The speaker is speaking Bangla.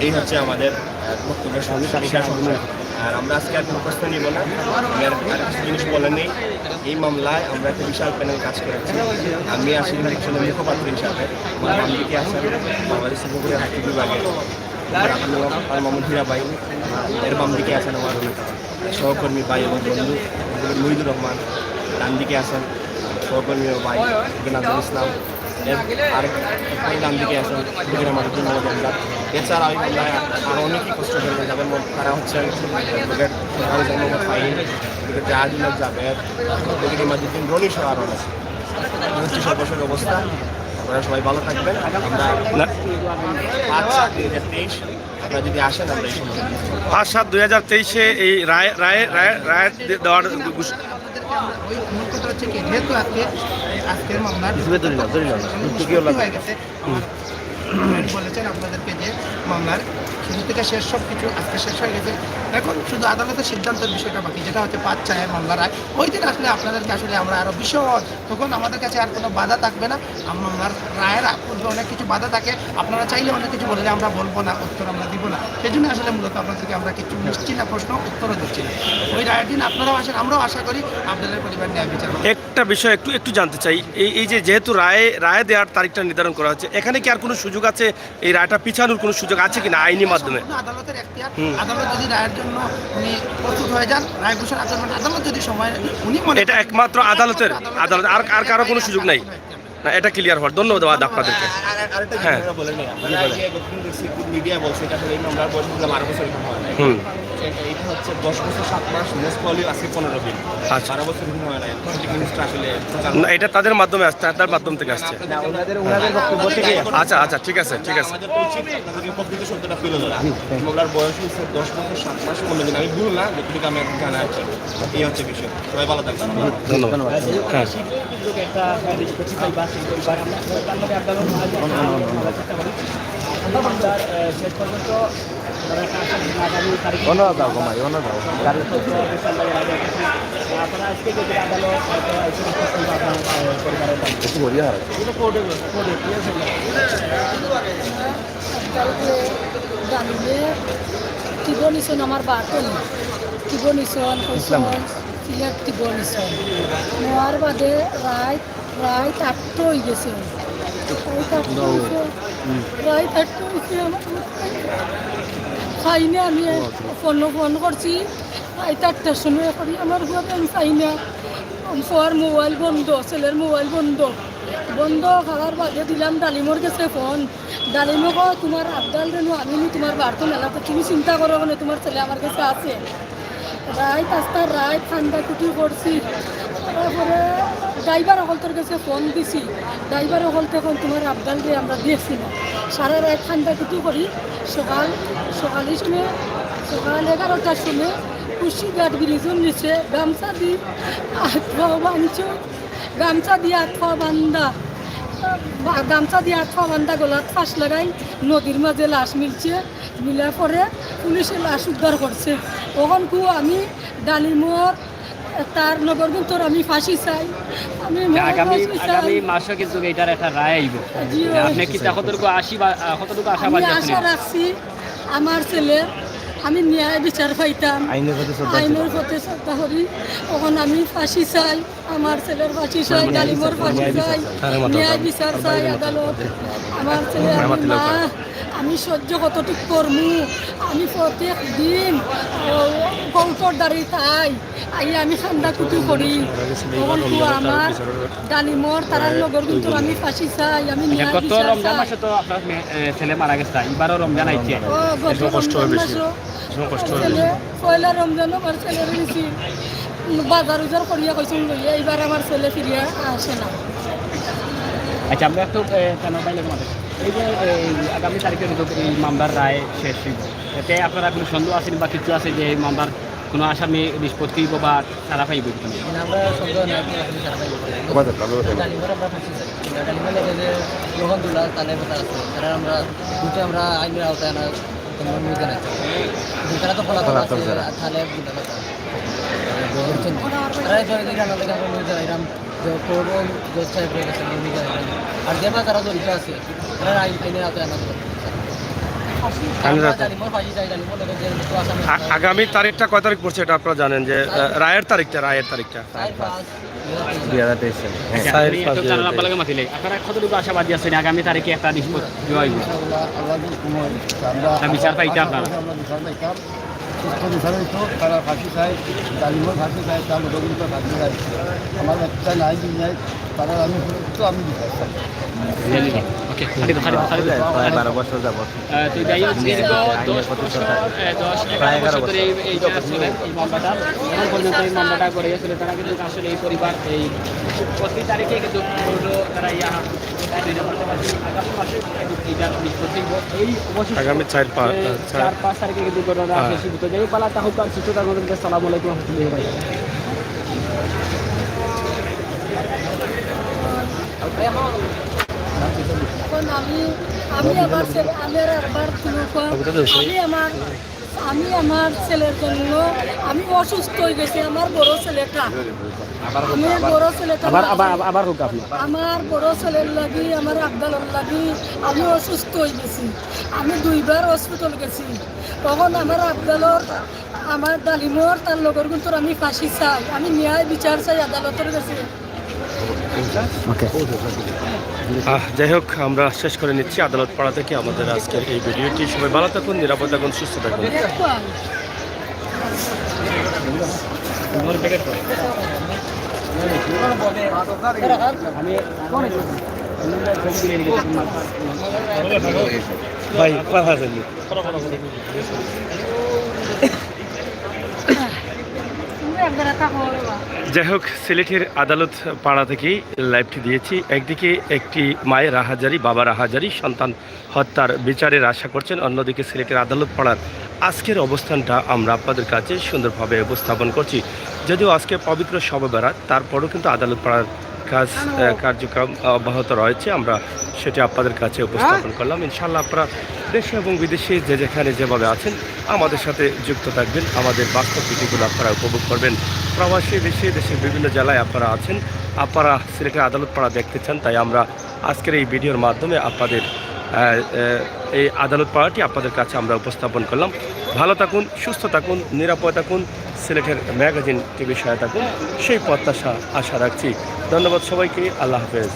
এই হচ্ছে আমাদের বক্তব্যের সমস্যা। আর আমরা আজকে আর কোনো প্রশ্ন নিব না। আমি আর কিছু জিনিস বলে নেই। এই মামলায় আমরা একটা বিশাল প্যানেল কাজ করেছি। আমি আসলে মুখপাত্র হিসাবে আমার বাম দিকে আছেন বাংলাদেশ উপকূলের আইটি বিভাগের মোহাম্মদ হীরাবাই, এর বাম দিকে আছেন আমার সহকর্মী ভাই এবং বন্ধু মুহিদুর রহমান, ডান দিকে আছেন সহকর্মী ভাই নাজরুল ইসলাম, আরেক ডান দিকে আছেন আমাদের জন্য। এছাড়াও আরও অনেকেই কষ্ট করবেন, যাদের মধ্যে তারা হচ্ছেন advocate Mohammad Fahim, advocate Jahazullah Jabed, advocate Imajuddin Roni সহ আরও আছে। হচ্ছে সর্বশেষ অবস্থা। আপনারা সবাই ভালো থাকবেন। আমরা 5/7/2023 আপনারা যদি আসেন আমরা এই সময় 5/7/2023 এই রায় দেওয়ার মূল কথা হচ্ছে কি, যেহেতু আজকের মামলার বলেছেন আপনাদেরকে যে মামলার শুরু থেকে শেষ সব কিছু আজকে শেষ হয়ে গেছে। এখন শুধু আদালতের সিদ্ধান্তের বিষয়টা বাকি, যেটা হচ্ছে 5/6 মামলা রায়। ওই দিন আসলে আপনাদেরকে আসলে আমরা আরও বিশদ, তখন আমাদের কাছে আর কোনো বাধা থাকবে না। মামলার রায়ের পূর্বে অনেক কিছু বাধা থাকে, আপনারা চাইলে অনেক কিছু বললে আমরা বলবো না, উত্তর আমরা দিব না। সেই জন্য আসলে মূলত আপনাদেরকে আমরা কিছু নিশ্চিত না প্রশ্ন উত্তরও দিচ্ছি না। ওই রায়ের দিন আপনারাও আসেন, আমরাও আশা করি আপনাদের পরিবার ন্যায় বিচার। একটা বিষয় একটু জানতে চাই, এই যে যেহেতু রায় দেওয়ার তারিখটা নির্ধারণ করা হচ্ছে, এখানে কি আর কোনো সুযোগ আছে এই রায়টা পিছানোর কোনো সুযোগ আছে কিনা আইনি মাধ্যমে? আদালতের এখতিয়ার, আদালত যদি রায়ের জন্য উনি প্রস্তুত হয়ে যান, রায় ঘোষণা করবেন, আদালত যদি সময় উনি এটা একমাত্র আদালত আর কারো কোনো সুযোগ নাই না, এটা ক্লিয়ার হওয়ার। ধন্যবাদ আপনাদেরকে। হ্যাঁ মিডিয়া বলছে এটা এই মামলার বয়স 12 বছর হয় না। এটা হচ্ছে 10 বছর 7 মাস, মোস্ট প্রবাবলি আজকে 15 দিন। 12 বছর হয় না। জিনিসটা আসলে এটা তাদের মাধ্যমে আসছে, তাদের মাধ্যম থেকে আসছে। ওনাদের বক্তব্য থেকে। আচ্ছা ঠিক আছে। আমাদের উচিত আপনাদেরকে প্রকৃত সত্যটা তুলে ধরা। মামলার বয়স হচ্ছে 10 বছর 7 মাস 15 দিন। আমি ভুল না, যতটুকু আমি জানা আছে। এই হচ্ছে বিষয়। সবাই ভালো থাকবেন। ধন্যবাদ। হ্যাঁ টিবনিশন আমার বাটন টিবনিশন সিলেট টিবনিশন নেওয়ার বাদে রায় 8 হয়ে গেছে। রায় 8 হয়েছে আমার খাই না। আমি ফোন করছি রায় 8টার সময় করি আমার ঘরে, আমি খাই না। সবার মোবাইল বন্ধ, ছেলের মোবাইল বন্ধ খাওয়ার বাদে দিলাম ডালিমর গেছে ফোন। ডালিমক তোমার আবদাল রেনু আমি তোমার বার্থন এলাকা, তুমি চিন্তা করো না, তোমার ছেলে আমার কাছে আছে। রায় 5টা রায় ঠান্ডা কুটি করছি। তারপরে ড্রাইভার অকলতর কাছে ফোন দিছি, ড্রাইভার অকল তখন তোমার আবদাল রে আমরা দিয়েছি না। সারা রাত ঠান্ডা কুটি করি। সকালের সময় সকাল 11টার সময় কুশিঘাট ব্রিজের নিচে গামছা দিয়ে আঠা বাঁধছ, গামছা দিয়ে আঠা বান্ধা গলাত ফাঁস লাগাই নদীর মাঝে লাশ মিলার পরে পুলিশে লাশ উদ্ধার করছে। তখন আমি ডালিমর তার নগর তোর আমি ফাঁসি চাই। আগামী মাসে কিন্তু এটার একটা রায় আইব। আপনি কি কতটুকু আশা রাখছি আমার ছেলে আমি ন্যায় বিচার পাইতাম, আইনের প্রতি শ্রদ্ধা করি। তখন আমি ফাঁসি চাই, আমার ছেলের ফাঁসি চাই, ডালিমর ফাঁসি চাই, ন্যায় বিচার চাই আদালত। আমার ছেলে মা, আমি সহ্য কতটুকু করমু। আমি প্রত্যেক দিন গৌতর দাঁড়িয়ে তাই আমি ঠান্ডা কুটু করি। তখন আমার ডালিমর তারার লগর কিন্তু আমি ফাঁসি চাই, আমি ন্যায় বিচার রমজান চাই। মাসে তো আপনার ছেলে মারা গেছে, এবারও রমজান আইছে। পয়লা রমজান আমার ছেলে রয়েছি বাজার উজার করিয়া কইসুন লইয়া, এইবার আমার ছেলে ফিরিয়া আসে না। আচ্ছা আমরা একটু কেন পাইলে এই যে আগামী তারিখে কিন্তু এই মামলার রায় শেষ হইব, এতে আপনারা কোনো সন্দেহ আছেন বা কিছু আছে যে এই মামলার কোনো আসামি নিষ্পত্তি হইব বা সারা পাইব? আমরা সন্দেহ নাই সারা পাইব। ডালিমর আমরা ফাঁসি চাই, ডালিমর লেগে যে গ্রহণ দুলা তালে কথা আছে, তারা আমরা দুটো আমরা আইনের আওতায় আনা নিয়ে জানাই। তারা তো ফলাফল আছে তাহলে দুটা কথা তারা জয়দিকে আমাদের আমরা নিয়ে জানাইলাম যে কোর্টও জজ সাহেব হয়ে গেছে নিয়ে জানাইলাম। আর যে আমরা যারা জড়িত আছে তারা আইনের আওতায় আনা কালকে রাতে। ডালিমর ফাঁসি চাই ডালিমর লেগে যে একটু আসামি আগামী তারিখটা কয় তারিখ পড়ছে এটা আপনারা জানেন যে রায়ের তারিখটা 2023 সালে চার আপনি পাঁচ একটু জানালা পালাকে মাতিলে আপনারা কতটুকু আশাবাদী আছেন আগামী তারিখে একটা নিষ্পত্তি হইব না বিচার পাইতে আপনারা সুস্থ বিচার হইতো তারা ফাঁসি চায় ডালিমর ফাঁসি চায় তার লোকগুলো ফাঁসি চায় আমার একটা নাই দুনিয়ায় তারা আমি বিচার চাই ওকে খালি 12 বছর যাবত তো যাই হোক দীর্ঘ 10 বছর 11 বছর ধরে এইটা আসলে এই মামলাটা এখন পর্যন্ত এই মামলাটা করে গেছিল তারা কিন্তু আসলে এই পরিবার এই প্রতি তারিখে কিন্তু তারা আগামী মাসে এইটা নিষ্পত্তি এই অবশ্যই আগামী 4-5 4-5 তারিখে কিন্তু ঘটনা শেষ হতে যাই পালা তা হোক আর সুস্থ থাকুন আসসালামু আলাইকুম রহমতুল্লাহি ওয়া এখন আমি আমার আমি আমার ছেলের জন্য আমি অসুস্থ হয়ে গেছি আমার বড় ছেলেটা আবার হোক আপনি আমার বড় ছেলের লাগি আমার আব্দালের লাগি আমি অসুস্থ হয়ে গেছি আমি 2বার হসপিটাল গেছি তখন আমার আব্দালর আমার ডালিমর তার লগর কিন্তু আমি ফাঁসি চাই আমি ন্যায় বিচার চাই আদালতের কাছে যাই হোক আমরা শেষ করে নিচ্ছি আদালত পাড়া থেকে আমাদের আজকের এই ভিডিওটি সবাই ভালো থাকুন নিরাপদ থাকুন সুস্থ থাকুন ভাই যাই হোক সিলেটের আদালত পাড়া থেকেই লাইভটি দিয়েছি একদিকে একটি মায়ের রাহাজারি বাবা রাহাজারি সন্তান হত্যার বিচারের আশা করছেন অন্যদিকে সিলেটের আদালত পাড়ার আজকের অবস্থানটা আমরা আপনাদের কাছে সুন্দরভাবে উপস্থাপন করছি যদিও আজকে পবিত্র শবে বরাত তারপরও কিন্তু আদালত পাড়ার কার্যক্রম অব্যাহত রয়েছে আমরা সেটি আপনাদের কাছে উপস্থাপন করলাম ইনশাআল্লাহ আপনারা দেশে এবং বিদেশে যে যেখানে যেভাবে আছেন আমাদের সাথে যুক্ত থাকবেন আমাদের বাস্তব ভিডিওগুলো আপনারা উপভোগ করবেন প্রবাসী দেশের বিভিন্ন জেলায় আপনারা আছেন আপনারা সিলেটের আদালত পাড়া দেখতে চান তাই আমরা আজকের এই ভিডিওর মাধ্যমে আপনাদের এই আদালত পাড়াটি আপনাদের কাছে আমরা উপস্থাপন করলাম ভালো থাকুন সুস্থ থাকুন নিরাপদ থাকুন সিলেটের ম্যাগাজিন টিভি সহায় থাকুন সেই প্রত্যাশা আশা রাখছি ধন্যবাদ সবাইকে আল্লাহ হাফেজ